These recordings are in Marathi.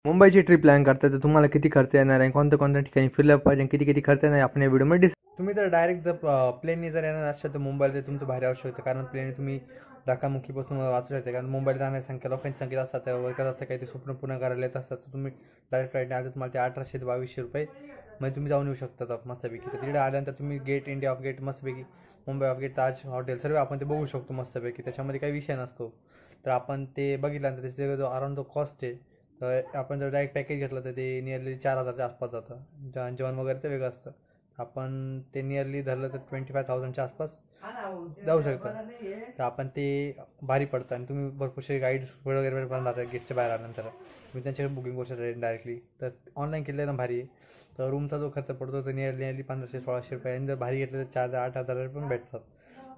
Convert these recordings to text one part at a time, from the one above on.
मुंबईची ट्रिप प्लॅन करताय तर तुम्हाला किती खर्च येणार आहे, कोणत्या कोणत्या ठिकाणी फिरलं पाहिजे, किती किती खर्च येणार आहे आपण या व्हिडिओमध्ये तुम्ही जर डायरेक्ट जर प्लेनने जर येणार असाल तर मुंबईला ते तुमचं भारी आवश्यक होतं, कारण प्लेनने तुम्ही धक्कामुक्कीपासून वाचू शकता. कारण मुंबईला जाणारी संख्या लोकांची संख्या असतात, वर्गात असतं काही ते स्वप्न पूर्ण करायला येत असतात. तर तुम्ही डायरेक्ट फ्लाईटने आलं तुम्हाला ते 1800 ते 2200 रुपये मध्ये तुम्ही जाऊन येऊ शकता मस्तपैकी. तर तिकडे आल्यानंतर तुम्ही गेट इंडिया ऑफ गेट मस्तपैकी, Mumbai of gate, Taj hotel सर्व आपण ते बघू शकतो मस्तपैकी. त्याच्यामध्ये काही विषय नसतो. तर आपण ते बघितल्यानंतर त्याचा जो अराउंड जो कॉस्ट आहे, तर आपण जर डायरेक्ट पॅकेज घेतलं तर ते नियरली 4000च्या आसपास जातं. जेवण वगैरे ते वेगळं असतं. आपण ते नियरली धरलं तर 25,000च्या आसपास जाऊ शकतं. तर आपण ते भारी पडतं. आणि तुम्ही भरपूरसे गाईड्स वगैरे पण राहतात गेटच्या बाहेर आल्यानंतर, तुम्ही त्यांच्याकडे बुकिंग करू शकता डायरेक्टली. तर ऑनलाईन केलं ना भारी आहे. तर रूमचा जो खर्च पडतो तो नियरली 1500-1600 रुपये, आणि जर भारी घेतलं तर 4,000-8,000 पण भेटतात.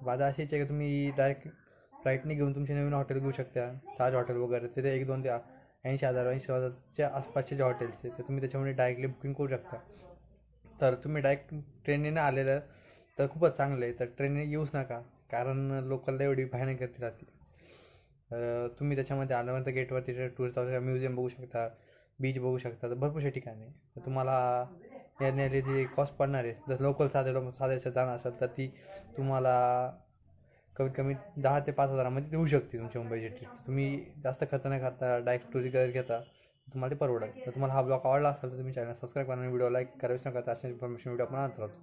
माझं अशीच आहे की तुम्ही डायरेक्ट फ्लाईटने घेऊन तुमचे नवीन हॉटेल घेऊ शकता, ताज हॉटेल वगैरे. तिथे 1-2 ते 80,000-80,000च्या आसपासचे जे हॉटेल्स आहे, तर तुम्ही त्याच्यामध्ये डायरेक्टली बुकिंग करू शकता. तर तुम्ही डायरेक्ट ट्रेनने नाही आलेलं तर खूपच चांगलं आहे. तर ट्रेनने येऊच नका, कारण लोकलला एवढी भयानक गर्दी राहते. तर तुम्ही त्याच्यामध्ये आल्यानंतर गेटवरती टुरिस्ट म्युझियम बघू शकता, बीच बघू शकता, तर भरपूरशा ठिकाणी. तर तुम्हाला नियरली जी कॉस्ट पडणार आहे, जर लोकल साध्याच्या जाणं असेल तर ती तुम्हाला कमीत कमी 10 ते 5,000मध्ये देऊ शकते तुमची मुंबईची ट्रिप. तुम्ही जास्त खर्च नाही करता, डायरेक्ट टुरिस्ट गाईड घेता, तुम्हाला ते परवडेल. तर तुम्हाला हा ब्लॉग आवडला असेल तर तुम्ही चॅनल सबस्क्राईब करा आणि व्हिडिओ लाईक करायचं नका. तर अशा इन्फॉर्मेशन व्हिडिओ आपण आणत राहतो.